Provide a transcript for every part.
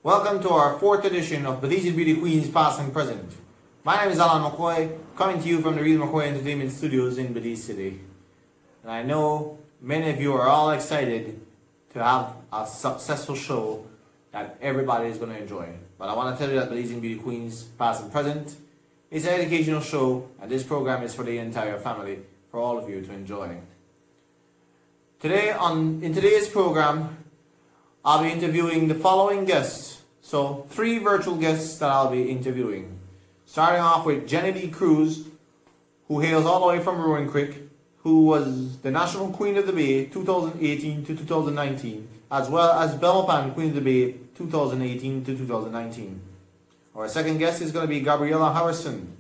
Welcome to our 4th edition of BELIZEAN Beauty Queens Past and Present. My name is Alan McCoy, coming to you from the Real McCoy Entertainment Studios in Belize City. And I know many of you are all excited to have a successful show that everybody is going to enjoy. But I want to tell you that BELIZEAN Beauty Queens Past and Present is an educational show, and this program is for the entire family, for all of you to enjoy. In today's program, I'll be interviewing the following guests. So 3 virtual guests that I'll be interviewing. Starting off with Jenny Lee Cruz, who hails all the way from Rowan Creek, who was the National Queen of the Bay 2018 to 2019, as well as Belmopan Queen of the Bay 2018 to 2019. Our second guest is going to be Gabriella Harrison,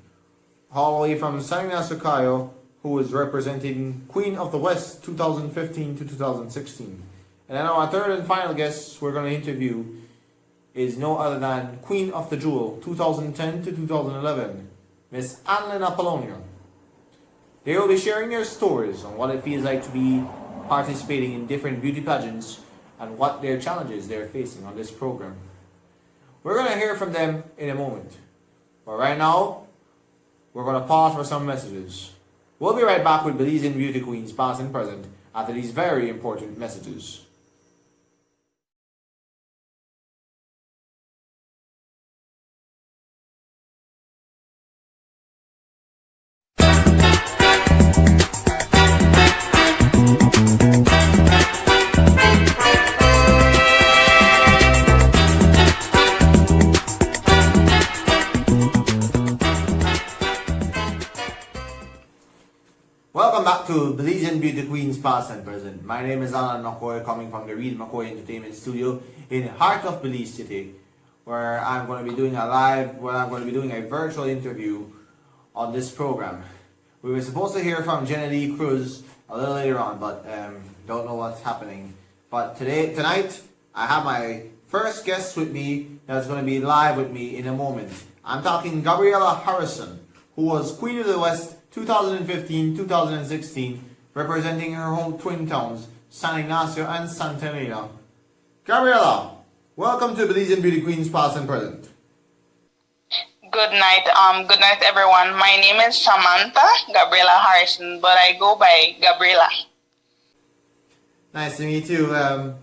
all the way from San Ignacio, Cayo, who is representing Queen of the West 2015 to 2016. And then our third and final guest we're going to interview is no other than Queen of the Jewel 2010 to 2011, Miss Annalyn Apollonia. They will be sharing their stories on what it feels like to be participating in different beauty pageants and what their challenges they're facing on this program. We're going to hear from them in a moment. But right now, we're going to pause for some messages. We'll be right back with BELIZEAN Beauty Queens Past and Present after these very important messages. Welcome back to BELIZEAN Beauty Queens Past and Present. My name is Alan McCoy, coming from the Real McCoy Entertainment Studio in the heart of Belize City, where I'm going to be doing a virtual interview on this program. We were supposed to hear from Jenny Lee Cruz a little later on, but don't know what's happening. But tonight, I have my first guest with me that's going to be live with me in a moment. I'm talking Gabriella Harrison, who was Queen of the West 2015-2016, representing her home twin towns, San Ignacio and Santa Elena. Gabriella, welcome to BELIZEAN Beauty Queens Past and Present. Good night everyone. My name is Samantha Gabriella Harrison, but I go by Gabriella. Nice to meet you. Tell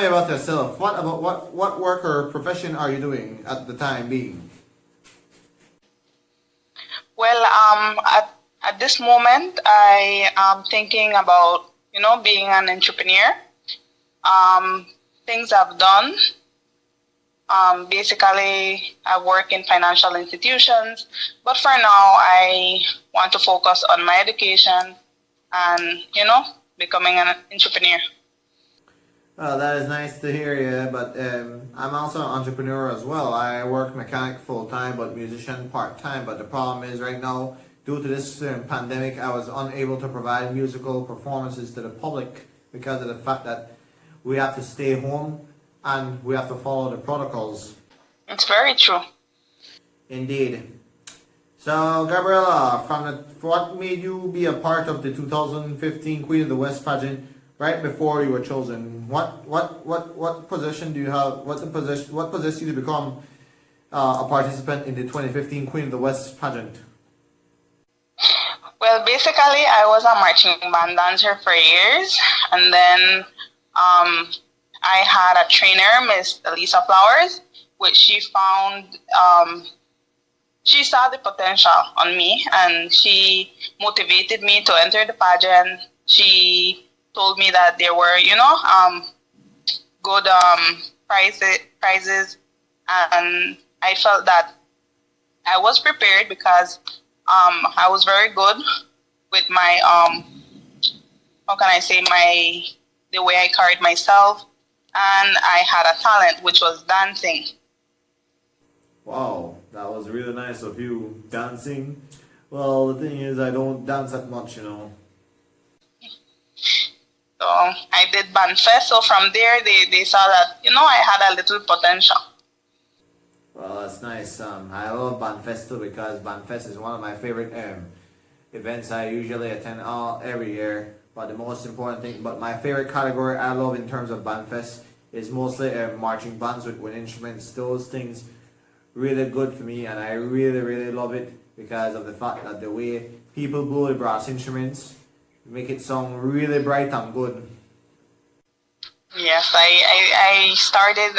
me about yourself. What work or profession are you doing at the time being? Well, at this moment, I am thinking about, being an entrepreneur. Things I've done. Basically, I work in financial institutions, but for now, I want to focus on my education and, becoming an entrepreneur. Well, that is nice to hear you, but I'm also an entrepreneur as well. I work mechanic full-time, but musician part-time. But the problem is right now, due to this pandemic, I was unable to provide musical performances to the public because of the fact that we have to stay home and we have to follow the protocols. It's very true. Indeed. So, Gabriella, what made you be a part of the 2015 Queen of the West pageant right before you were chosen? What position do you have? What possessed you to become a participant in the 2015 Queen of the West pageant? Well, basically, I was a marching band dancer for years, and then I had a trainer, Miss Elisa Flowers, which she found. She saw the potential on me, and she motivated me to enter the pageant. She told me that there were, good prizes, and I felt that I was prepared because I was very good with my the way I carried myself, and I had a talent which was dancing. Wow, that was really nice of you, dancing. Well, the thing is, I don't dance that much, So I did Banfest, so from there they saw that, I had a little potential. Well, that's nice. I love Banfest too because Banfest is one of my favorite events I usually attend every year. But the most important thing, but my favorite category I love in terms of Banfest is mostly marching bands with wind instruments. Those things really good for me, and I really love it because of the fact that the way people blow the brass instruments make it sound really bright and good. Yes, I started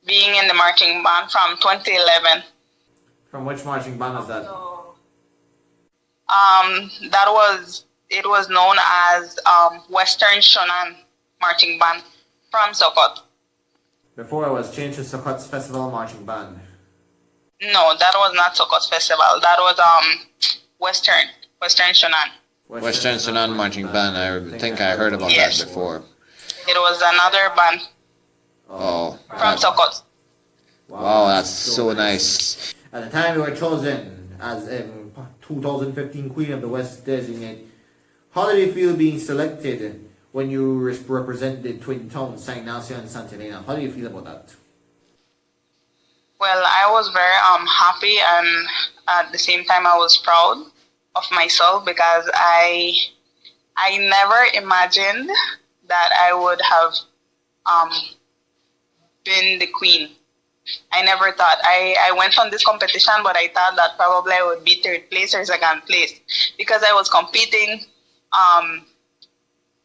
being in the marching band from 2011. From which marching band is that? It was known as Western Shonan Marching Band from Sokot. Before it was changed to Sokot's Festival Marching Band. No, that was not Sokot Festival. That was Western Shonan. Western Sunan Marching Band. I think I heard about Yes. that before. It was another band Oh, from Sokot. wow, that's so nice. At the time you were chosen as 2015 Queen of the West designate, how did you feel being selected when you represent the twin towns, St. Ignacio and Santa Elena? How do you feel about that? Well, I was very happy, and at the same time I was proud of myself because I never imagined that I would have been the queen. I never thought. I went on this competition, but I thought that probably I would be third place or second place because I was competing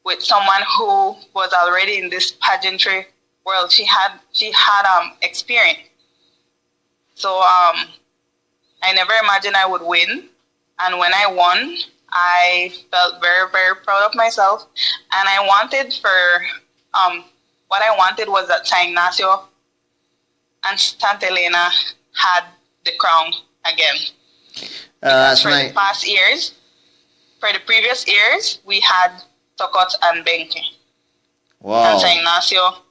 with someone who was already in this pageantry world. She had experience. So I never imagined I would win. And when I won, I felt very proud of myself. And I wanted what I wanted was that San Ignacio and Santa Elena had the crown again. That's For nice. the past years, for the previous years, we had Sokot and Benke. And Wow. San Ignacio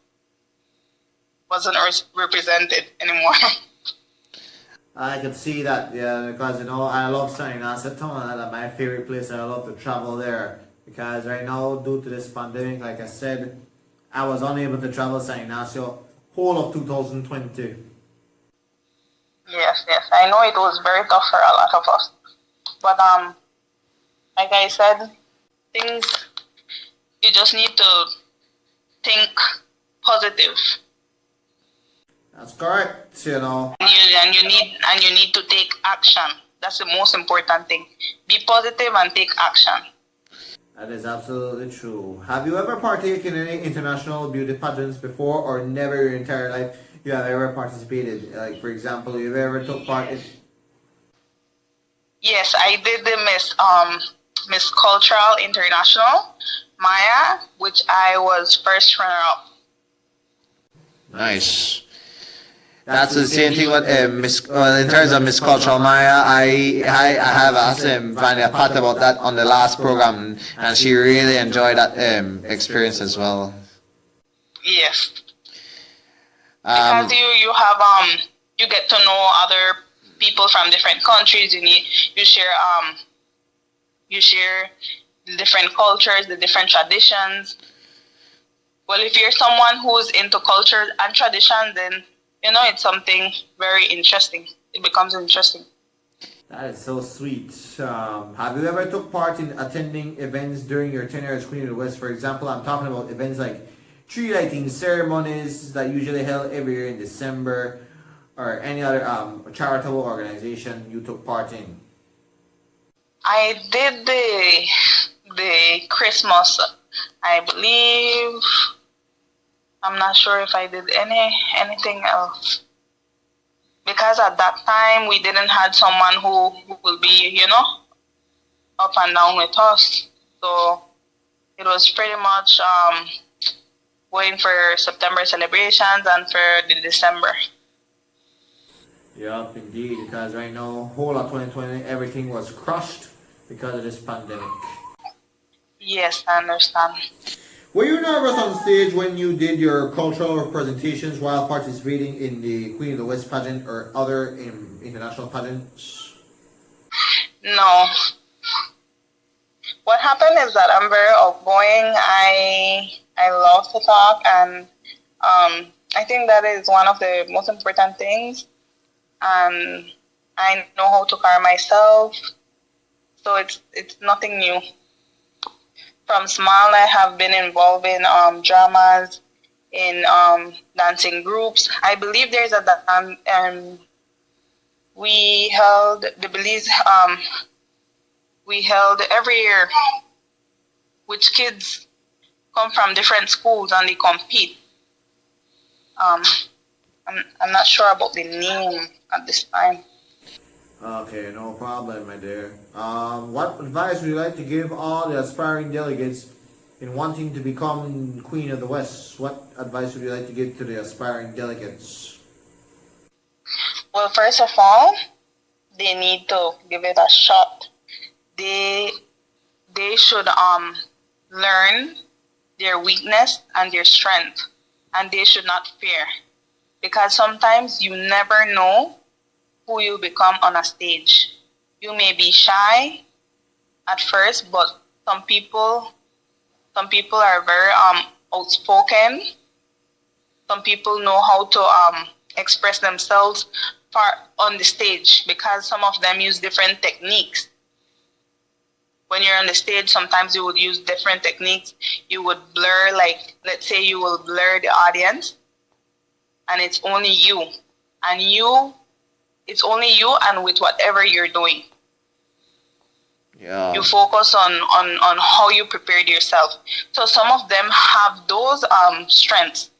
wasn't represented anymore. I could see that, yeah, because I love St. Ignacio town. That's my favorite place. I love to travel there because right now, due to this pandemic, like I said, I was unable to travel St. Ignacio whole of 2020. Yes. I know it was very tough for a lot of us. But like I said, you just need to think positive. That's correct, And you need to take action. That's the most important thing. Be positive and take action. That is absolutely true. Have you ever partaken in any international beauty pageants before, or never in your entire life you have ever participated? Like, for example, you've ever took part in... Yes, I did the Miss Cultural International, Maya, which I was first runner-up. Nice. That's the same thing with in terms of Miss Cultural Maya. I have asked Vanya Pat about that on the last program, and she really enjoyed that experience as well. Yes, because you get to know other people from different countries. You share the different cultures, the different traditions. Well, if you're someone who's into culture and tradition, then it's something very interesting. It becomes interesting. That is so sweet. Have you ever took part in attending events during your tenure as Queen of the West? For example, I'm talking about events like tree lighting ceremonies that usually held every year in December, or any other charitable organization you took part in. I did the Christmas, I believe. I'm not sure if I did anything else. Because at that time, we didn't have someone who will be, up and down with us. So it was pretty much waiting for September celebrations and for the December. Yup, indeed, because right now, whole of 2020, everything was crushed because of this pandemic. Yes, I understand. Were you nervous on stage when you did your cultural presentations while participating in the Queen of the West pageant or other international pageants? No. What happened is that I'm very outgoing. I love to talk, and I think that is one of the most important things. And I know how to carry myself, so it's nothing new. From small, I have been involved in dramas, in dancing groups. I believe there's a we held the Belize we held every year, which kids come from different schools and they compete. I'm not sure about the name at this time. Okay, no problem, my dear. What advice would you like to give all the aspiring delegates in wanting to become Queen of the West? What advice would you like to give to the aspiring delegates? Well, first of all, they need to give it a shot. They should learn their weakness and their strength, and they should not fear, because sometimes you never know who you become on a stage. You may be shy at first, but some people are very outspoken. Some people know how to express themselves on the stage, because some of them use different techniques. When you're on the stage, sometimes you would use different techniques. You would blur, like, let's say you will blur the audience, and it's only you. And it's only you and with whatever you're doing. Yeah. You focus on how you prepared yourself. So some of them have those strengths.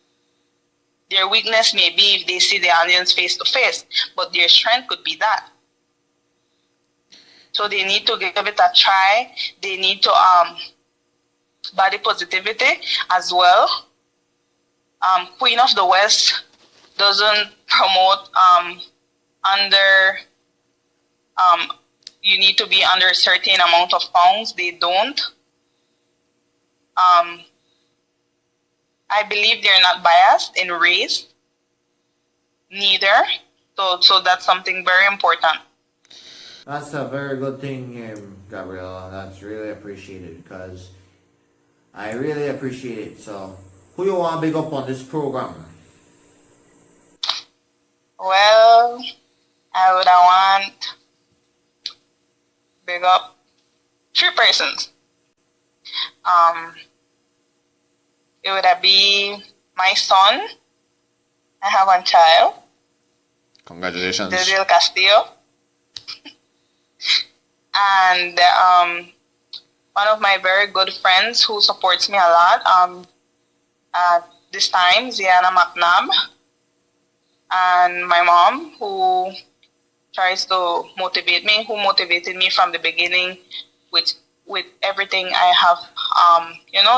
Their weakness may be if they see the audience face to face, but their strength could be that. So they need to give it a try. They need to body positivity as well. Queen of the West doesn't promote you need to be under a certain amount of pounds. They don't. I believe they're not biased in race, neither. So that's something very important. That's a very good thing, Gabriella. That's really appreciated, because I really appreciate it. So, who you want to big up on this program? Well, I would want big up 3 persons. It would be my son. I have one child. Congratulations. Del Castillo. And one of my very good friends who supports me a lot at this time, Ziana McNabb. And my mom, who tries to motivate me, who motivated me from the beginning with everything I have,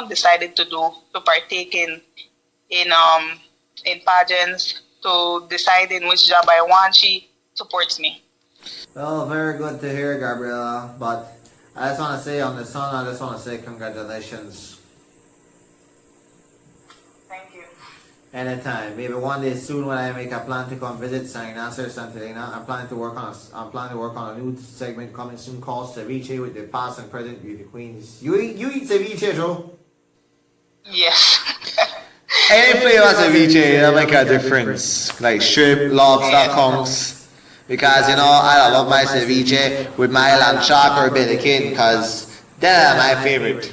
decided to do, to partake in pageants, to decide in which job I want. She supports me. Well, very good to hear, Gabriella. But I just want to say on the son, I just want to say congratulations. Thank you. Anytime. Maybe one day soon when I make a plan to come visit St. Nasser, Santa Elena, I'm planning to work on a new segment coming soon called Ceviche with the past and present beauty queens. You eat ceviche, Joe? Yes. Any flavor of ceviche, it'll make a difference. Like shrimp, lobster, conchs. Because, I love my ceviche with my lamb chop or bacon, because they're my favorite.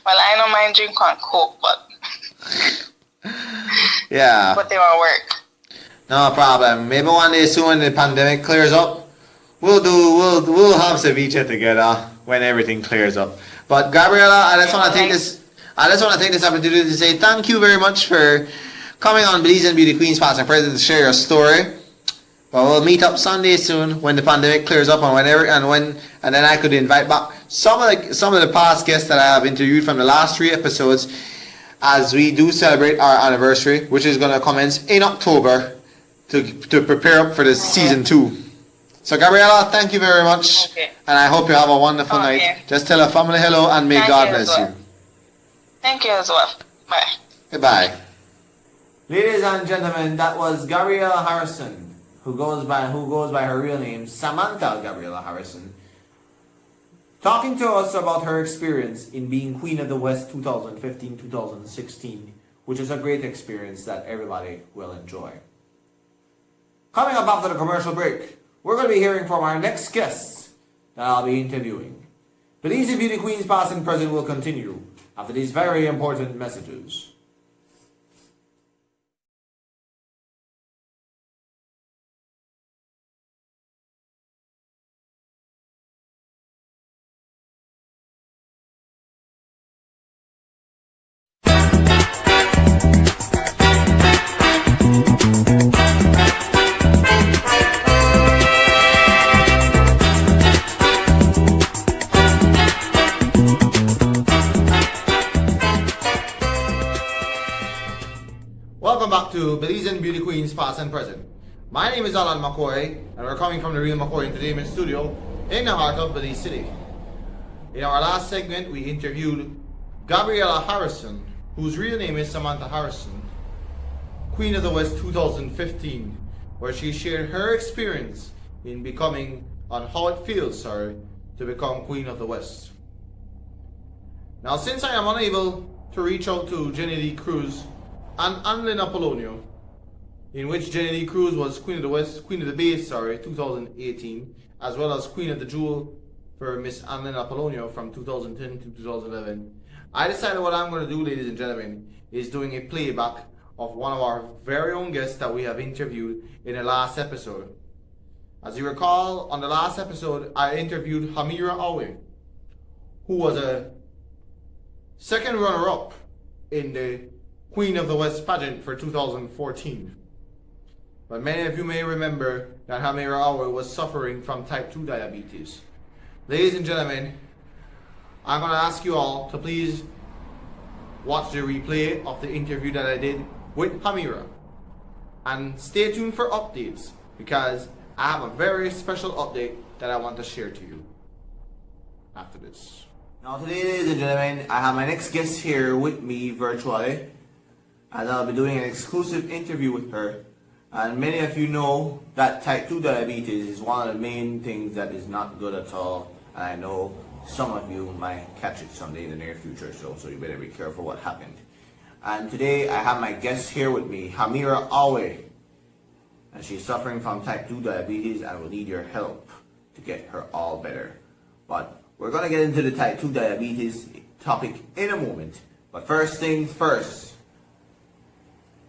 Well, I don't mind drink on Coke, but Yeah. but they won't work. No problem. Maybe one day soon when the pandemic clears up, we'll have ceviche together when everything clears up. But Gabriella, I just want to take this opportunity to say thank you very much for coming on BELIZEAN Beauty Queens Past and Present to share your story. But we'll meet up Sunday soon when the pandemic clears up and then I could invite back some of the past guests that I have interviewed from the last 3 episodes, as we do celebrate our anniversary, which is going to commence in October to prepare up for the season 2. So Gabriella, thank you very much, and I hope you have a wonderful night. Just tell our family hello and may God bless you. Thank you as well. Bye. Goodbye. Ladies and gentlemen, that was Gabriella Harrison, who goes by her real name, Samantha Gabriella Harrison, talking to us about her experience in being Queen of the West 2015-2016, which is a great experience that everybody will enjoy. Coming up after the commercial break, we're going to be hearing from our next guest that I'll be interviewing. Belize Beauty Queens past and present will continue after these very important messages. Welcome back to BELIZEAN Beauty Queens past and present. My name is Alan McCoy and we're coming from the Real McCoy Entertainment Studio in the heart of Belize City. In our last segment we interviewed Gabriella Harrison, whose real name is Samantha Harrison, Queen of the West 2015, where she shared her experience in becoming, on how it feels, to become Queen of the West. Now, since I am unable to reach out to Jenny Lee Cruz and Annalyn Apollonio, in which Jenny Lee Cruz was Queen of the West, Queen of the Base, 2018, as well as Queen of the Jewel for Miss Annalyn Apollonio from 2010 to 2011, I decided what I'm going to do, ladies and gentlemen, is doing a playback of one of our very own guests that we have interviewed in the last episode. As you recall, on the last episode, I interviewed Hamira Awe, who was a second runner-up in the Queen of the West pageant for 2014. But many of you may remember that Hamira Awe was suffering from type 2 diabetes. Ladies and gentlemen, I'm going to ask you all to please watch the replay of the interview that I did with Hamira. And stay tuned for updates, because I have a very special update that I want to share to you after this. Now today, ladies and gentlemen, I have my next guest here with me virtually, and I'll be doing an exclusive interview with her. And many of you know that type 2 diabetes is one of the main things that is not good at all. And I know some of you might catch it someday in the near future, so you better be careful what happened. And today I have my guest here with me, Hamira Awe. And she's suffering from type 2 diabetes and will need your help to get her all better. But we're going to get into the type 2 diabetes topic in a moment. But first things first.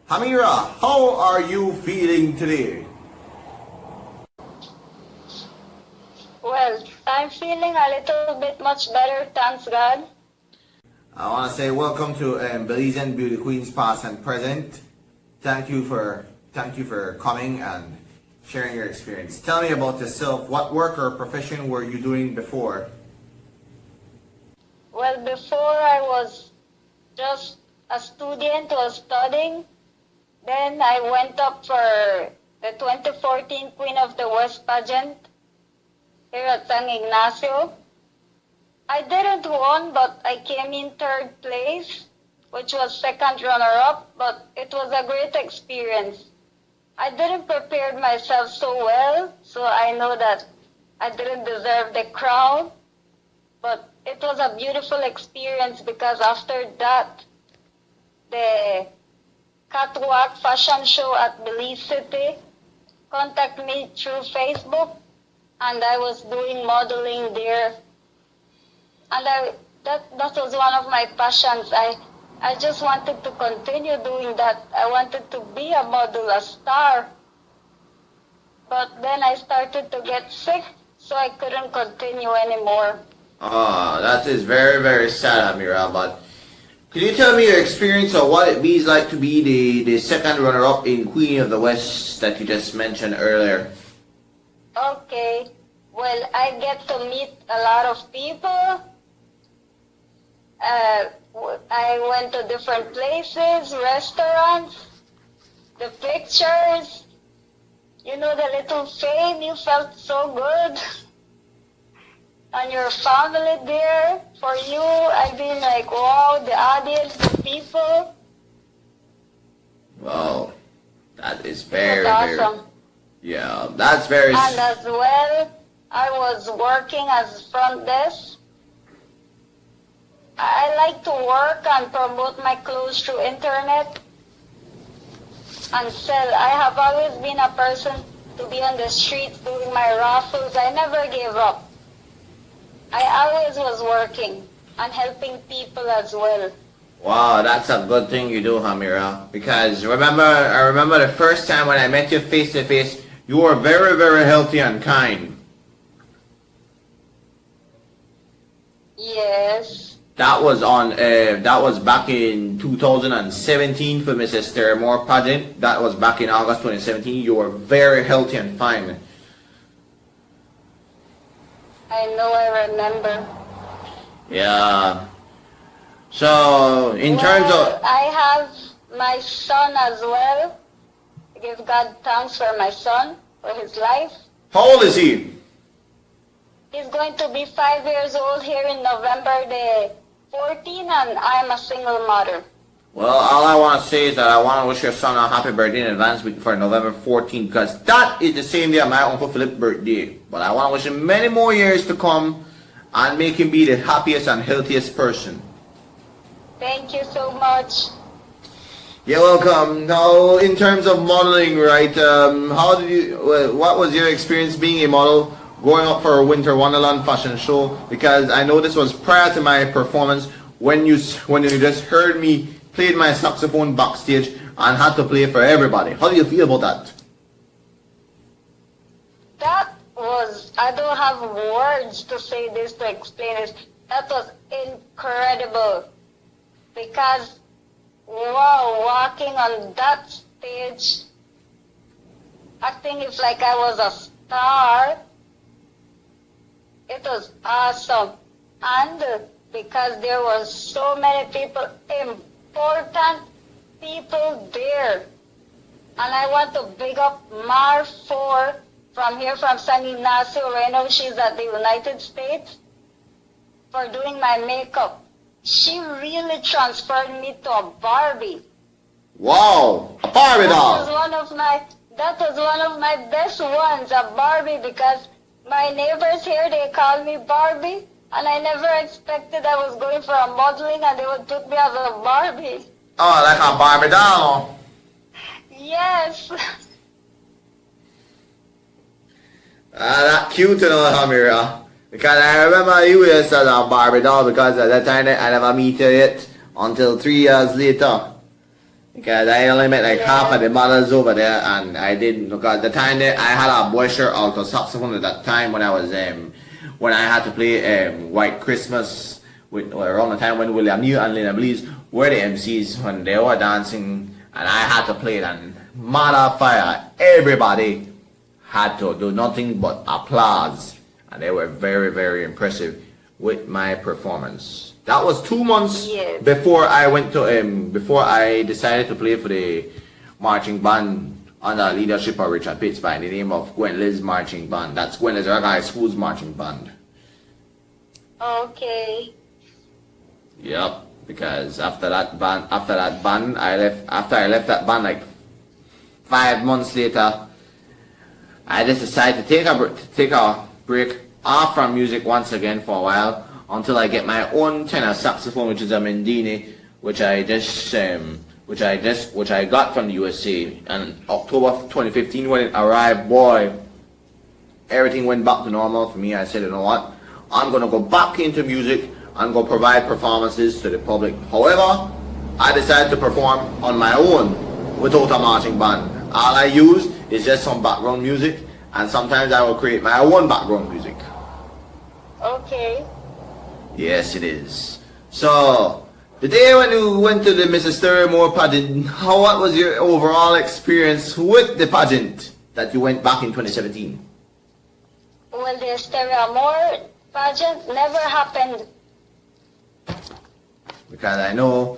Hamira, how are you feeling today? Well, I'm feeling a little bit much better, thanks God. I want to say welcome to BELIZEAN Beauty Queens past and present. Thank you for coming and sharing your experience. Tell me about yourself. What work or profession were you doing before? Well, before I was just a student who was studying. Then I went up for the 2014 Queen of the West pageant here at San Ignacio. I didn't win, but I came in third place, which was second runner-up, but it was a great experience. I didn't prepare myself so well, so I know that I didn't deserve the crown, but it was a beautiful experience because after that, the catwalk fashion show at Belize City contacted me through Facebook, and I was doing modeling there. And that was one of my passions. I just wanted to continue doing that. I wanted to be a model, a star. But then I started to get sick, so I couldn't continue anymore. That is very, very sad, Hamira, but could you tell me your experience of what it means like to be the second runner-up in Queen of the West that you just mentioned earlier? Okay. Well, I get to meet a lot of people. I went to different places, restaurants, the pictures, the little fame, you felt so good. And your family there, for you, I've been like, wow, the audience, the people. Wow, that is very, that's awesome. Yeah, that's very... And as well, I was working as front desk. I like to work and promote my clothes through internet and sell. I have always been a person to be on the streets doing my raffles. I never gave up. I always was working and helping people as well. Wow, that's a good thing you do, Hamira. Because I remember the first time when I met you face to face, you were very, very healthy and kind. Yes. That was back in 2017 for Mrs. Terramore pageant. That was back in August 2017. You were very healthy and fine. I know, I remember. Yeah. So, in terms of... I have my son as well. I give God thanks for my son, for his life. How old is he? He's going to be 5 years old here in November the 14th, and I'm a single mother. Well, all I want to say is that I want to wish your son a happy birthday in advance for November 14th, because that is the same day of my Uncle Philip's birthday. But I want to wish him many more years to come and make him be the happiest and healthiest person. Thank you so much. You're welcome. Now, in terms of modeling, right, what was your experience being a model going up for a Winter Wonderland fashion show? Because I know this was prior to my performance when you just heard me played my saxophone backstage and had to play for everybody. How do you feel about that? That was, I don't have words to say this, to explain this. That was incredible. Because, wow, walking on that stage, acting if like I was a star, it was awesome. And because there was so many people, important people there. And I want to big up Mar 4 from here, from San Ignacio. Right now she's at the United States for doing my makeup. She really transferred me to a Barbie. Wow, a Barbie doll. That was one of my best ones, a Barbie, because my neighbors here, they call me Barbie, and I never expected I was going for a modeling and they would put me as a Barbie. Oh, like a Barbie doll. Yes. That cute to know, Hamira. Because I remember you as a Barbie doll, because at that time I never meet you yet until 3 years later. Because I only met like half of the models over there, and I didn't, because the time that I had a Boisher alto saxophone at that time when I was when I had to play White Christmas around the time when William New and Lena Blease were the MCs when they were dancing, and I had to play it, and mother fire, everybody had to do nothing but applause. And they were very, very impressive with my performance. That was 2 months before I went to before I decided to play for the marching band under leadership of Richard Pitts by the name of Gwen Liz Marching Band. That's Gwen Liz High School's marching band. Okay. Yep. Because after that band, I left. After I left that band, like 5 months later, I just decided to take a break off from music once again for a while until I get my own tenor saxophone, which is a Mendini, which I got from the USA. And October 2015 when it arrived, boy, everything went back to normal for me. I said, you know what, I'm gonna go back into music and go provide performances to the public. However, I decided to perform on my own without a marching band. All I use is just some background music, and sometimes I will create my own background music. Okay. Yes, it is. So, the day when you went to the Mrs. Terramore pageant, what was your overall experience with the pageant that you went back in 2017? Well, the Terramore pageant never happened. Because I know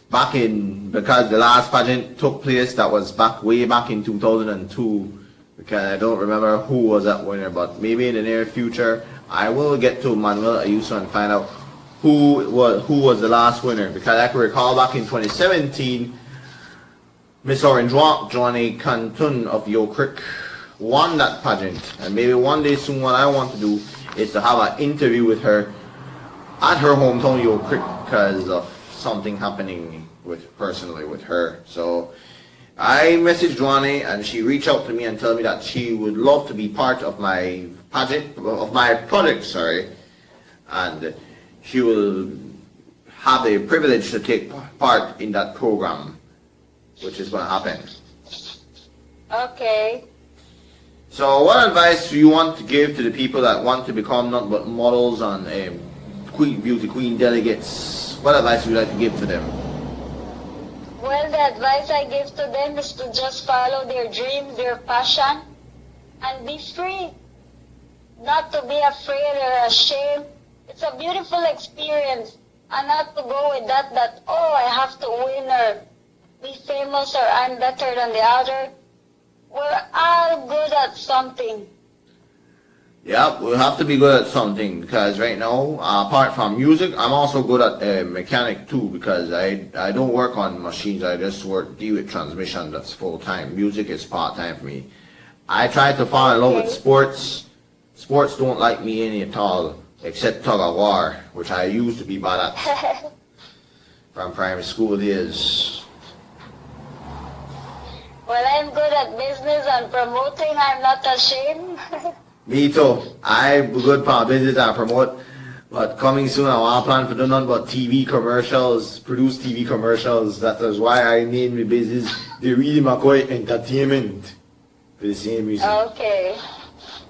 because the last pageant took place, that was way back in 2002. Because I don't remember who was that winner, but maybe in the near future I will get to Manuel Ayuso and find out who was the last winner. Because I can recall back in 2017, Miss Orange Walk, Johnny Cantun of Yo Creek, won that pageant. And maybe one day soon what I want to do is to have an interview with her at her hometown Yo Creek because of something happening personally with her. So I messaged Johnny and she reached out to me and told me that she would love to be part of my project, and she will have the privilege to take part in that program, which is going to happen. Okay. So what advice do you want to give to the people that want to become not but models and beauty queen delegates? What advice would you like to give to them? Well, the advice I give to them is to just follow their dreams, their passion, and be free. Not to be afraid or ashamed. It's a beautiful experience. And not to go with that, oh, I have to win or be famous or I'm better than the other. We're all good at something. Yeah, we have to be good at something, because right now, apart from music, I'm also good at mechanic too, because I don't work on machines, I just deal with transmission. That's full time. Music is part time for me. I try to fall in love with sports. Sports don't like me any at all, except tug of war, which I used to be bad at from primary school days. Well, I'm good at business and promoting. I'm not ashamed. Me too. I'm good for business and promote, but coming soon I want to plan for doing nothing but TV commercials, produce TV commercials. That is why I named my business The Really McCoy Entertainment, for the same reason. Okay.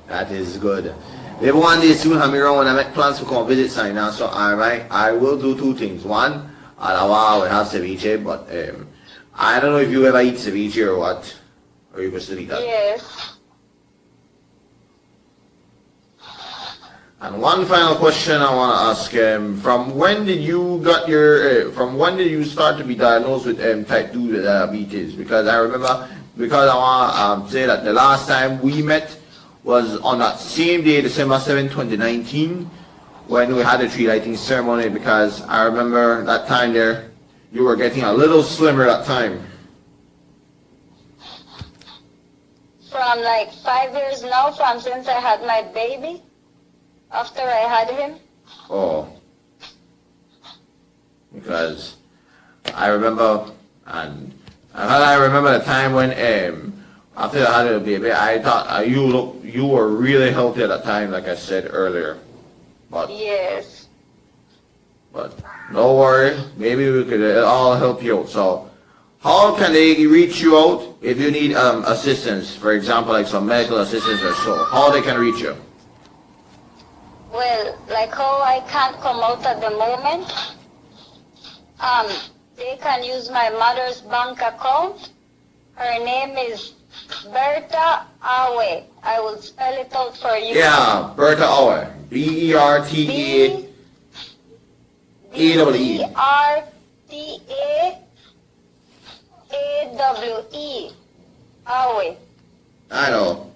That is good. Maybe one day soon, Hamira, when I make plans to come visit China, so I will do two things. One, I will have ceviche, but I don't know if you ever eat ceviche or what, or you can still eat that. Yes. And one final question I want to ask: from when did you got your? From when did you start to be diagnosed with type 2 diabetes? Because I remember, because I want to say that the last time we met was on that same day, December 7, 2019, when we had the tree lighting ceremony. Because I remember that time there, you were getting a little slimmer that time. From like 5 years now, from since I had my baby, after I had him. Oh. Because I remember, and I remember the time when, after I had a baby, I thought you were really healthy at that time, like I said earlier. But Yes. But don't worry, maybe we could all help you out. So, how can they reach you out if you need assistance? For example, like some medical assistance or so. How they can reach you? Well, like how I can't come out at the moment, they can use my mother's bank account. Her name is Berta Awe. I will spell it out for you. Yeah, Berta Awe. BERTA. BERTAAWE. Awe. I know.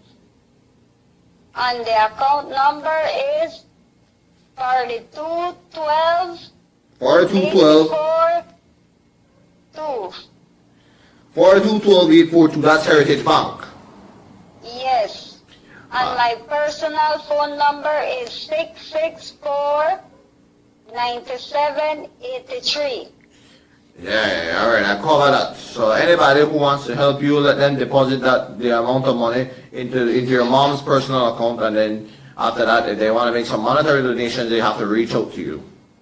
And the account number is 4212 4212 842. That's Heritage Bank. Yes. And my personal phone number is 664-9783. Yeah, alright, I cover that. So anybody who wants to help you, let them deposit the amount of money into your mom's personal account, and then after that, if they want to make some monetary donations, they have to reach out to you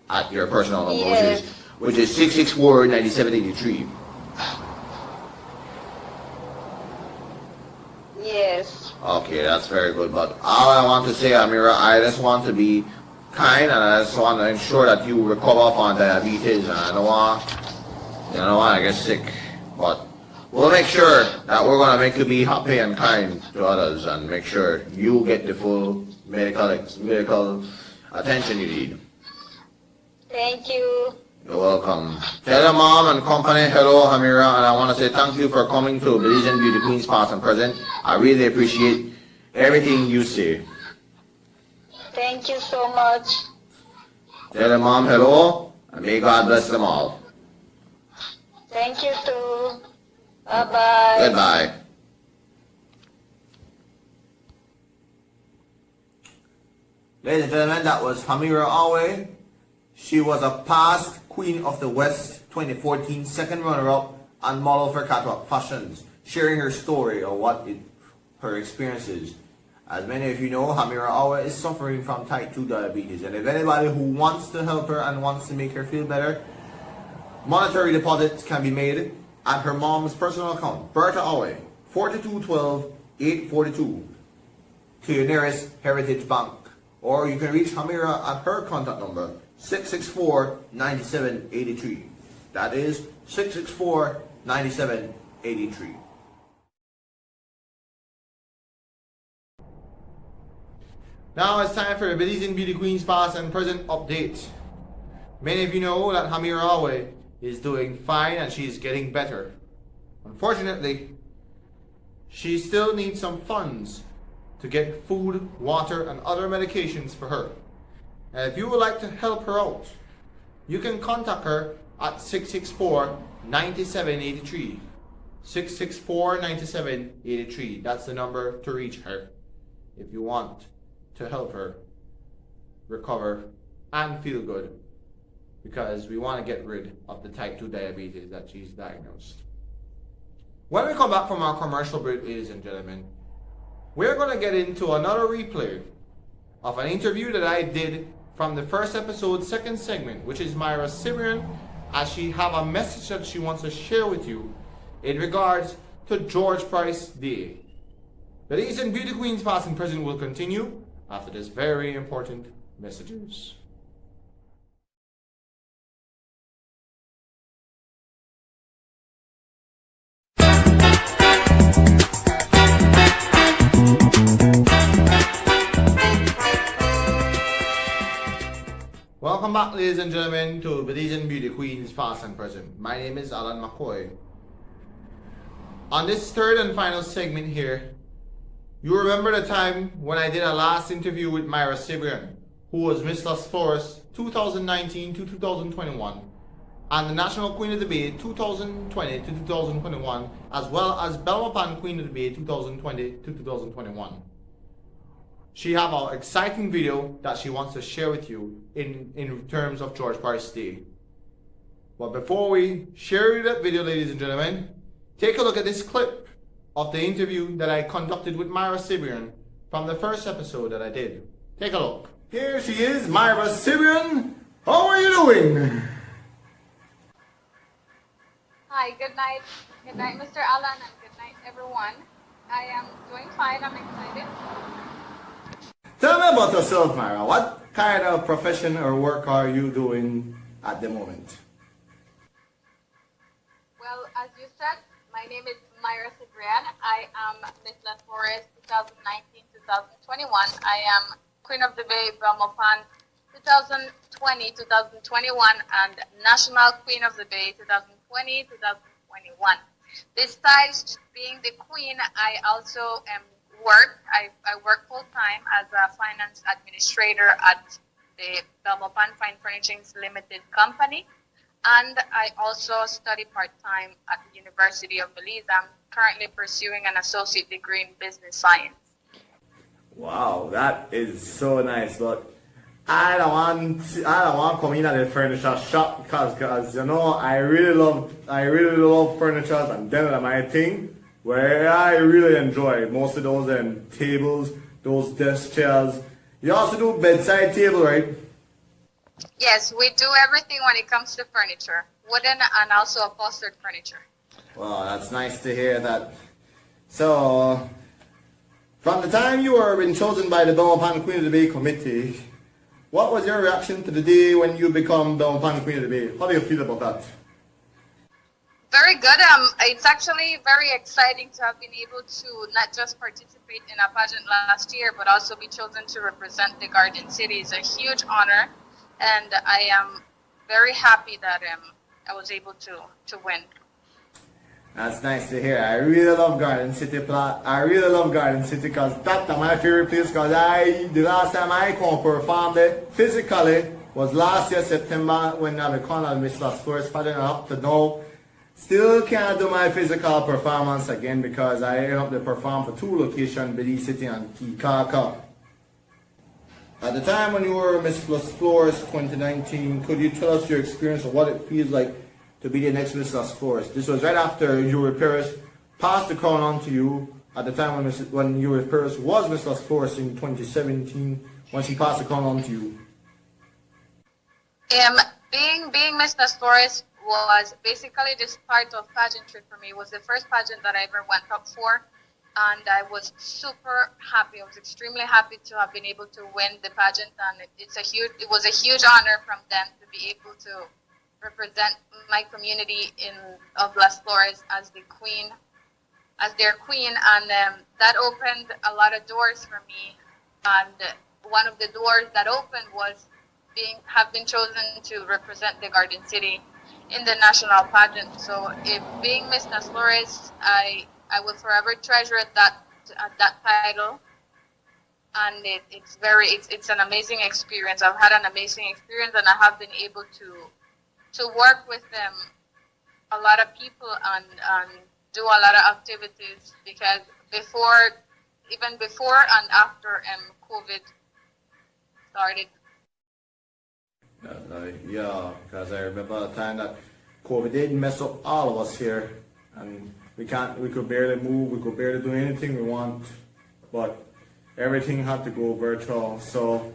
at your personal number, Yes. which is 664-9783. Yes. Okay, that's very good. But all I want to say, Amira, I just want to be kind, and I just want to ensure that you recover from diabetes, and I don't want to get sick. But we'll make sure that we're going to make you be happy and kind to others, and make sure you get the full medical attention you need. Thank you. You're welcome. Tell your mom and company hello, Hamira, and I want to say thank you for coming to BELIZEAN Beauty Queens past and present. I really appreciate everything you say. Thank you so much. Tell your mom hello, and may God bless them all. Thank you too. Bye-bye. Goodbye. Ladies and gentlemen, that was Hamira Awe. She was a past Queen of the West 2014 second runner-up and model for Catwalk Fashions, sharing her story of her experiences As many of you know, Hamira Awe is suffering from type 2 diabetes, and if anybody who wants to help her and wants to make her feel better, monetary deposits can be made at her mom's personal account, Bertha Awe, 4212-842, to your nearest Heritage Bank. Or you can reach Hamira at her contact number, 664-9783. That is 664-9783. Now it's time for the BELIZEAN Beauty Queens past and present update. Many of you know that Hamira Awe is doing fine and she is getting better. Unfortunately, she still needs some funds to get food, water, and other medications for her. And if you would like to help her out, you can contact her at 664-9783. 664-9783. That's the number to reach her if you want to help her recover and feel good, because we want to get rid of the type 2 diabetes that she's diagnosed. When we come back from our commercial break, ladies and gentlemen, we're going to get into another replay of an interview that I did from the first episode, second segment, which is Myra Sibrian, as she have a message that she wants to share with you in regards to George Price Day. The BELIZEAN Beauty Queens past and present will continue after this very important messages. Welcome back, ladies and gentlemen, to BELIZEAN Beauty Queens past and present. My name is Alan McCoy. On this third and final segment here, you remember the time when I did a last interview with Myra Sibrian, who was Miss Las Flores 2019 to 2021 and the National Queen of the Bay 2020 to 2021, as well as Belmopan Queen of the Bay 2020 to 2021. She have an exciting video that she wants to share with you in terms of George Price Day. But before we share that video, ladies and gentlemen, take a look at this clip of the interview that I conducted with Myra Sibrian from the first episode that I did. Take a look. Here she is, Myra Sibrian. How are you doing? Hi, good night. Good night, Mr. Alan, and good night, everyone. I am doing fine. I'm excited. Tell me about yourself, Myra. What kind of profession or work are you doing at the moment? Well, as you said, my name is Myra Sibrian. I am Miss Las Flores 2019-2021. I am Queen of the Bay Belmopan 2020-2021 and National Queen of the Bay 2020-2021. Besides being the queen, I also am I work full-time as a finance administrator at the Belmopan Fine Furnishings Limited Company, and I also study part-time at the University of Belize. I'm currently pursuing an associate degree in business science. Wow, that is so nice. But I don't want to come in at the furniture shop because you know I really love furniture, and then my thing where I really enjoy most of those tables, those desk chairs. You also do bedside table, right? Yes, we do everything when it comes to furniture, wooden and also upholstered furniture. Well, that's nice to hear that. So, from the time you were been chosen by the Belmopan Queen of the Bay Committee, what was your reaction to the day when you become Belmopan Queen of the Bay? How do you feel about that? Very good. It's actually very exciting to have been able to not just participate in a pageant last year, but also be chosen to represent the Garden City. It's a huge honor, and I am very happy that I was able to win. That's nice to hear. I really love Garden City. I really love Garden City because that's my favorite place. Because the last time I performed it physically was last year September when I became a Miss Las Flores pageant, and up to now. Still can't do my physical performance again because I ended up to perform for 2 locations, Belize City and Kikaka. At the time when you were Miss Las Flores 2019, could you tell us your experience of what it feels like to be the next Miss Las Flores? This was right after your parents passed the crown on to you at the time when you were first was Miss Las Flores in 2017 when she passed the crown on to you? Being Miss Las Flores was basically the start of pageantry for me. It was the first pageant that I ever went up for, and I was super happy. I was extremely happy to have been able to win the pageant, and it was a huge honor from them to be able to represent my community of Las Flores as their queen, and that opened a lot of doors for me. And one of the doors that opened was have been chosen to represent the Garden City in the national pageant. So, being Miss Las Flores, I will forever treasure that title, and it's an amazing experience. I've had an amazing experience, and I have been able to work with a lot of people and do a lot of activities, because even before and after COVID started. Yeah, because I remember the time that COVID did mess up all of us here, and we could barely move, we could barely do anything we want, but everything had to go virtual. So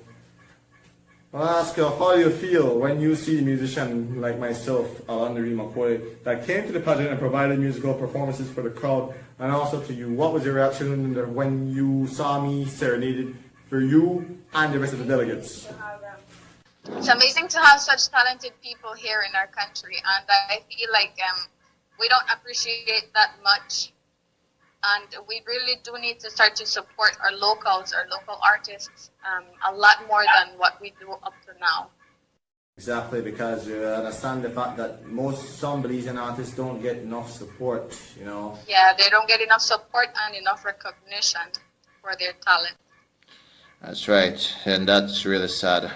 I'll ask you, how do you feel when you see a musician like myself, Alandari McCoy, that came to the pageant and provided musical performances for the crowd, and also to you? What was your reaction when you saw me serenaded for you and the rest of the delegates? It's amazing to have such talented people here in our country, and I feel like we don't appreciate that much, and we really do need to start to support our local artists a lot more than what we do up to now. Exactly, because you understand the fact that some BELIZEAN artists don't get enough support, you know. Yeah, they don't get enough support and enough recognition for their talent. That's right, and that's really sad.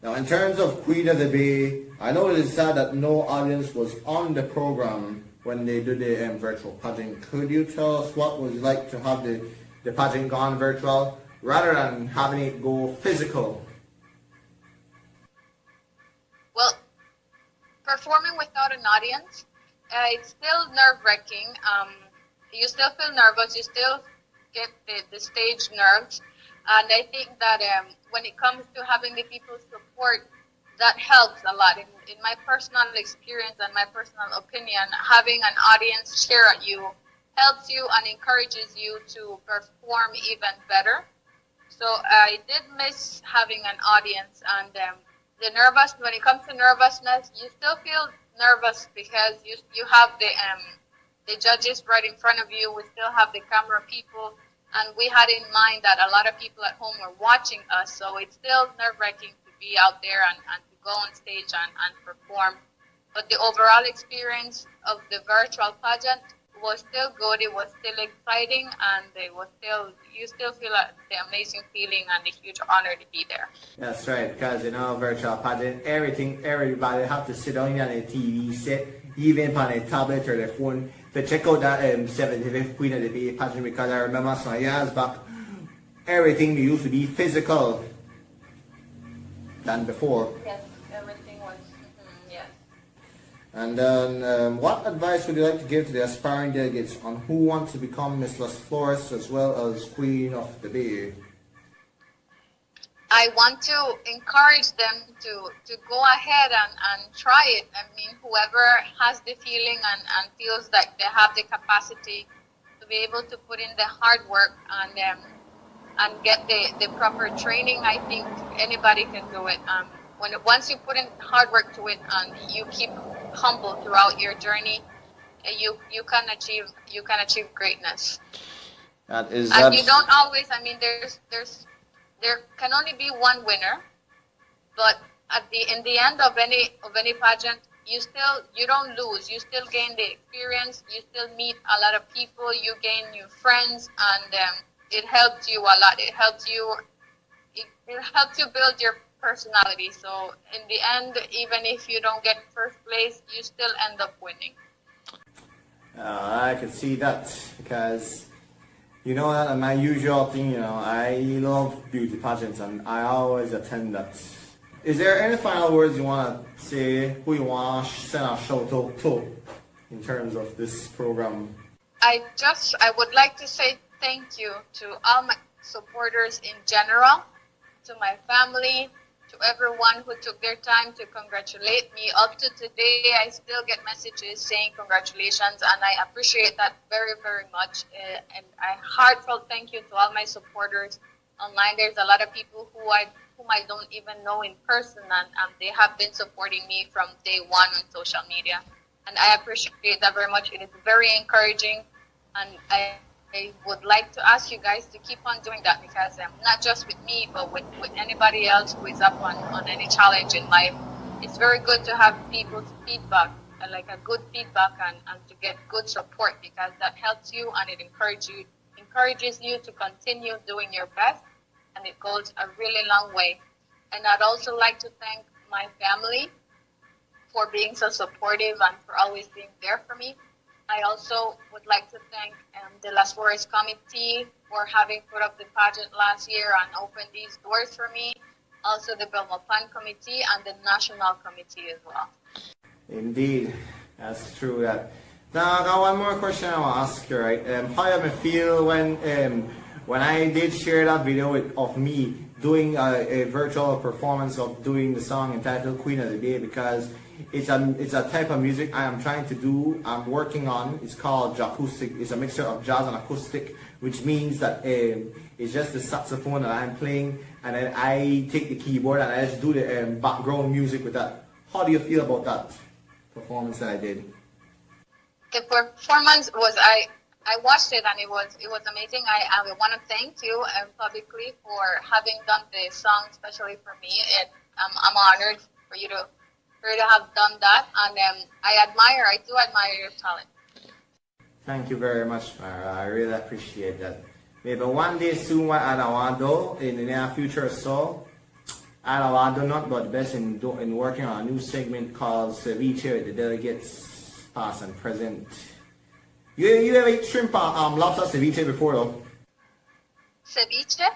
Now, in terms of Queen of the Bay, I know it is sad that no audience was on the program when they did the virtual pageant. Could you tell us what it was like to have the pageant gone virtual rather than having it go physical? Well, performing without an audience, it's still nerve-wracking. You still feel nervous. You still get the stage nerves. And I think that when it comes to having the people's support, that helps a lot. In my personal experience and my personal opinion, having an audience cheer at you helps you and encourages you to perform even better. So I did miss having an audience, and when it comes to nervousness, you still feel nervous because you have the judges right in front of you. We still have the camera people. And we had in mind that a lot of people at home were watching us, so it's still nerve-wracking to be out there and to go on stage and perform. But the overall experience of the virtual pageant was still good. It was still exciting, and you still feel the amazing feeling and the huge honor to be there. That's right, because virtual pageant, everybody have to sit down on a TV set, even on a tablet or their phone, to check out that 75th Queen of the Bay pageant, because I remember some years back, everything used to be physical than before. Yes, everything was, yes. And then, what advice would you like to give to the aspiring delegates on who wants to become Miss Las Flores as well as Queen of the Bay? I want to encourage them to go ahead and try it. I mean, whoever has the feeling and feels like they have the capacity to be able to put in the hard work and get the proper training, I think anybody can do it. Once you put in hard work to it and you keep humble throughout your journey, you can achieve greatnany and you don't always. I mean, there can only be one winner, but in the end of any pageant, you don't lose. You still gain the experience. You still meet a lot of people. You gain new friends, and it helps you a lot. It helps you build your personality. So in the end, even if you don't get first place, you still end up winning. I can see that, because you know that my usual thing, I love beauty pageants and I always attend that. Is there any final words you want to say, who you want to send a shout out to in terms of this program? I would like to say thank you to all my supporters in general, to my family, to everyone who took their time to congratulate me. Up to today, I still get messages saying congratulations, and I appreciate that very, very much. And a heartfelt thank you to all my supporters online. There's a lot of people whom I don't even know in person, and they have been supporting me from day one on social media. And I appreciate that very much. It is very encouraging, and I would like to ask you guys to keep on doing that, because not just with me, but with anybody else who is up on any challenge in life, it's very good to have people's feedback, like a good feedback, and to get good support, because that helps you and it encourages you to continue doing your best, and it goes a really long way. And I'd also like to thank my family for being so supportive and for always being there for me. I also would like to thank the Las Flores Committee for having put up the pageant last year and opened these doors for me. Also the Belmopan Committee and the National Committee as well. Indeed, that's true. Now I got one more question I want to ask you, right? How you feel when I did share that video of me doing a virtual performance of doing the song entitled Queen of the Day, because it's a type of music I am trying to do, I'm working on. It's called jacoustic. It's a mixture of jazz and acoustic, which means that it's just the saxophone that I'm playing, and then I take the keyboard and I just do the background music with that. How do you feel about that performance that I did? The performance was, I watched it and it was amazing. I want to thank you publicly for having done the song especially for me. I'm honored for you to have done that, and I do admire your talent. Thank you very much, Myra. I really appreciate that. Maybe one day soon, what I want to do in the near future or so, I want to do not but best in working on a new segment called Ceviche with the delegates, past and present. You ever eat shrimp lobster ceviche before though? Ceviche?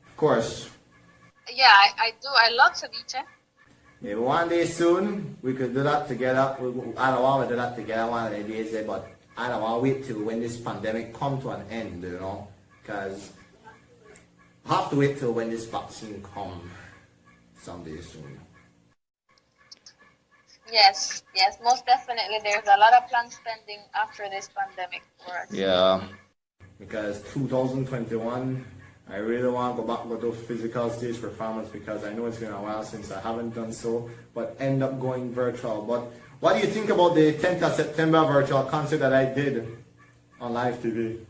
Of course. Yeah, I do. I love ceviche. Maybe one day soon we could do that together. I don't want to do that together one of the days, but I don't want to wait till when this pandemic come to an end, you know, because I have to wait till when this vaccine come someday soon. Yes, most definitely. There's a lot of plans pending after this pandemic for us. Yeah. Because 2021, I really want to go back to those physical stage performance, because I know it's been a while since I haven't done so, but end up going virtual. But what do you think about the 10th of September virtual concert that I did on live TV?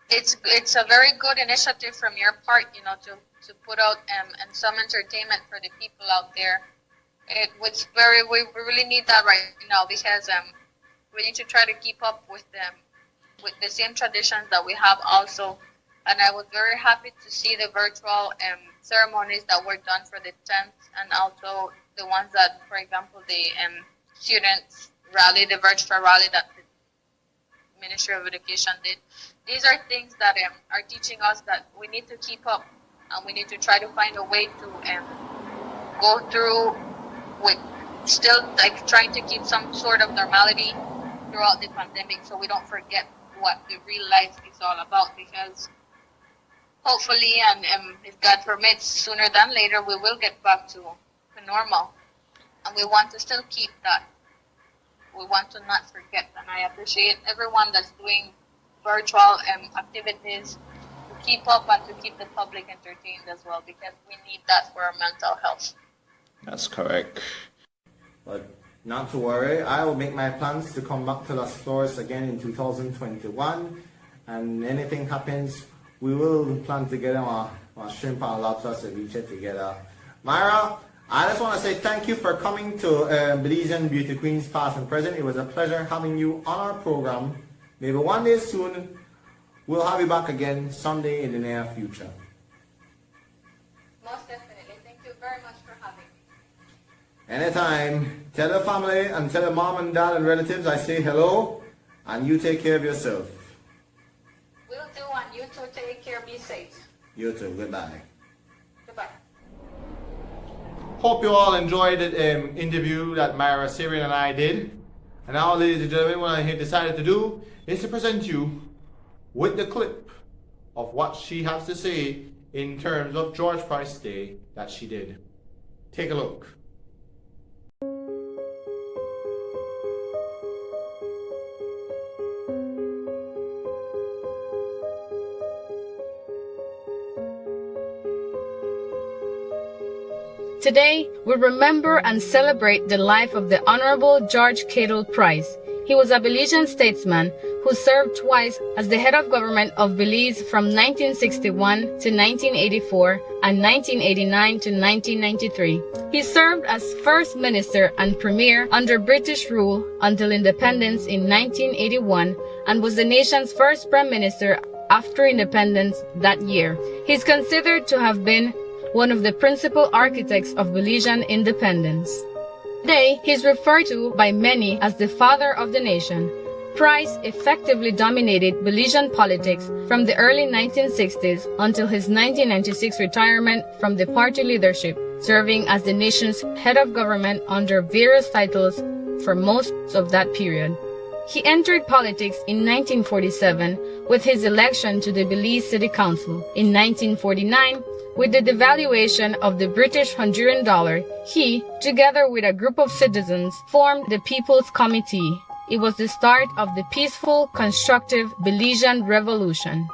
It's a very good initiative from your part, you know, to put out and some entertainment for the people out there. We really need that right now, because we need to try to keep up with the same traditions that we have also. And I was very happy to see the virtual ceremonies that were done for the 10th, and also the ones that, for example, the students rally, the virtual rally that the Ministry of Education did. These are things that are teaching us that we need to keep up, and we need to try to find a way to go through with still like trying to keep some sort of normality throughout the pandemic, so we don't forget what the real life is all about, because hopefully, and if God permits, sooner than later, we will get back to normal. And we want to still keep that. We want to not forget. And I appreciate everyone that's doing virtual activities to keep up and to keep the public entertained as well, because we need that for our mental health. That's correct. But not to worry, I will make my plans to come back to Las Flores again in 2021, and anything happens, we will plan together our shrimp and lobster ceviche together. Myra, I just want to say thank you for coming to BELIZEAN Beauty Queens Past and Present. It was a pleasure having you on our program. Maybe one day soon, we'll have you back again someday in the near future. Most definitely. Thank you very much for having me. Anytime. Tell your family and tell your mom and dad and relatives I say hello, and you take care of yourself. Will do, and you too, take care, be safe. You too. Goodbye. Goodbye. Hope you all enjoyed the interview that Myra Sibrian and I did. And now, ladies and gentlemen, what I have decided to do is to present you with the clip of what she has to say in terms of George Price Day that she did. Take a look. Today, we remember and celebrate the life of the Honorable George Cattle Price. He was a Belizean statesman who served twice as the head of government of Belize from 1961 to 1984 and 1989 to 1993. He served as First Minister and Premier under British rule until independence in 1981 and was the nation's first Prime Minister after independence that year. He is considered to have been one of the principal architects of Belizean independence. Today, he is referred to by many as the father of the nation. Price effectively dominated Belizean politics from the early 1960s until his 1996 retirement from the party leadership, serving as the nation's head of government under various titles for most of that period. He entered politics in 1947 with his election to the Belize City Council. In 1949, with the devaluation of the British Honduran dollar, he, together with a group of citizens, formed the People's Committee. It was the start of the peaceful, constructive Belizean Revolution.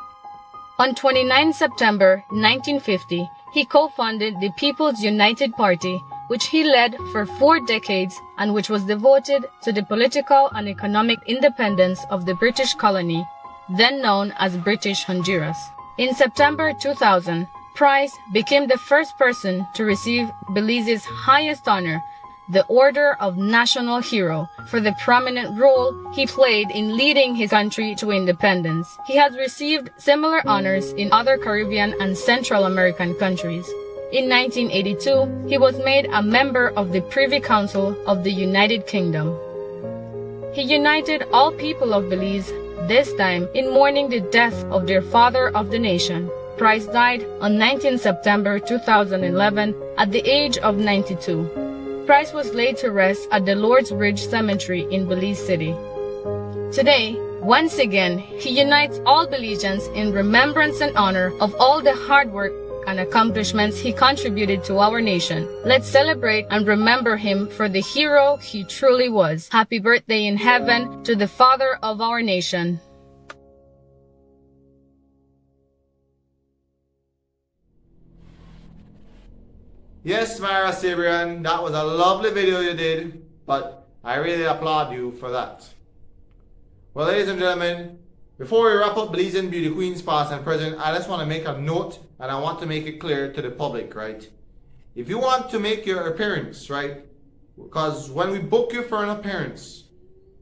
On 29 September 1950, he co-founded the People's United Party, which he led for 4 decades and which was devoted to the political and economic independence of the British colony, then known as British Honduras. In September 2000, Price became the first person to receive Belize's highest honor, the Order of National Hero, for the prominent role he played in leading his country to independence. He has received similar honors in other Caribbean and Central American countries. In 1982, he was made a member of the Privy Council of the United Kingdom. He united all people of Belize, this time in mourning the death of their father of the nation. Price died on 19 September 2011 at the age of 92. Price was laid to rest at the Lord's Bridge Cemetery in Belize City. Today, once again, he unites all Belizeans in remembrance and honor of all the hard work and accomplishments he contributed to our nation. Let's celebrate and remember him for the hero he truly was. Happy birthday in heaven to the father of our nation. Yes, Myra Sibrian, that was a lovely video you did, but I really applaud you for that. Well, ladies and gentlemen, before we wrap up BELIZEAN Beauty Queens past and present, I just want to make a note and I want to make it clear to the public, right? If you want to make your appearance, right, because when we book you for an appearance,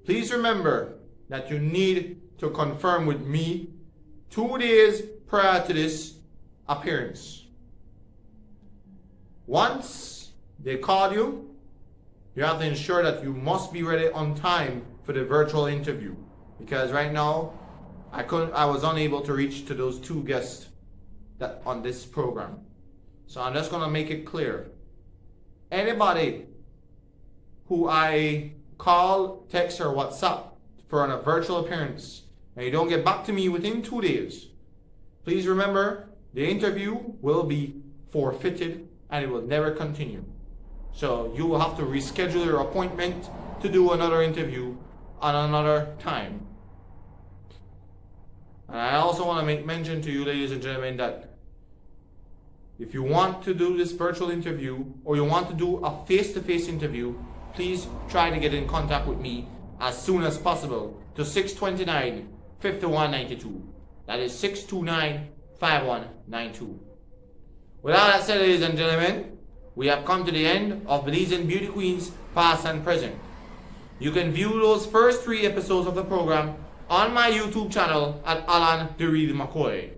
please remember that you need to confirm with me 2 days prior to this appearance. Once they call you, you have to ensure that you must be ready on time for the virtual interview. Because right now, I was unable to reach to those 2 guests that on this program. So I'm just gonna make it clear. Anybody who I call, text, or WhatsApp for a virtual appearance and you don't get back to me within 2 days, please remember the interview will be forfeited and it will never continue. So you will have to reschedule your appointment to do another interview on another time. And I also want to make mention to you, ladies and gentlemen, that if you want to do this virtual interview or you want to do a face-to-face interview, please try to get in contact with me as soon as possible to 629-5192. That is 629-5192. With all that said, ladies and gentlemen, we have come to the end of BELIZEAN Beauty Queens past and present. You can view those first 3 episodes of the program on my YouTube channel at Alan the Reed McCoy.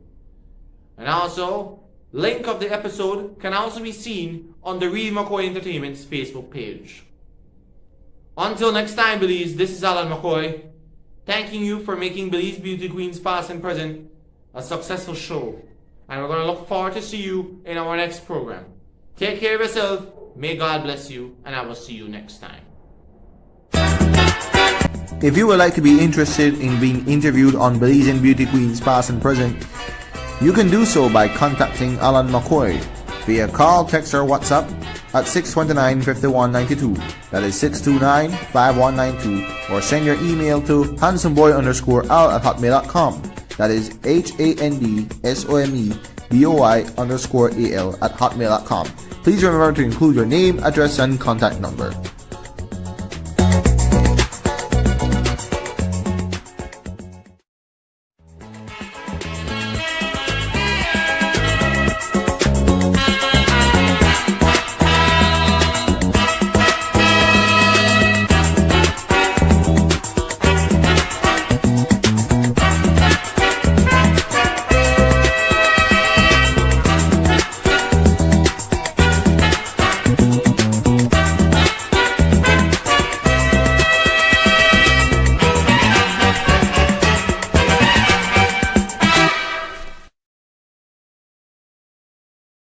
And also, link of the episode can also be seen on the Reed McCoy Entertainment's Facebook page. Until next time, Belize, this is Alan McCoy, thanking you for making Belize Beauty Queens past and present a successful show. And we're going to look forward to see you in our next program. Take care of yourself, may God bless you, and I will see you next time. If you would like to be interested in being interviewed on Belizean Beauty Queens past and present, you can do so by contacting Alan McCoy via call, text, or WhatsApp at 629-5192. That is 629-5192. Or send your email to handsomeboy_al@hotmail.com. That is HANDSOMEBOY_AL@hotmail.com. Please remember to include your name, address, and contact number.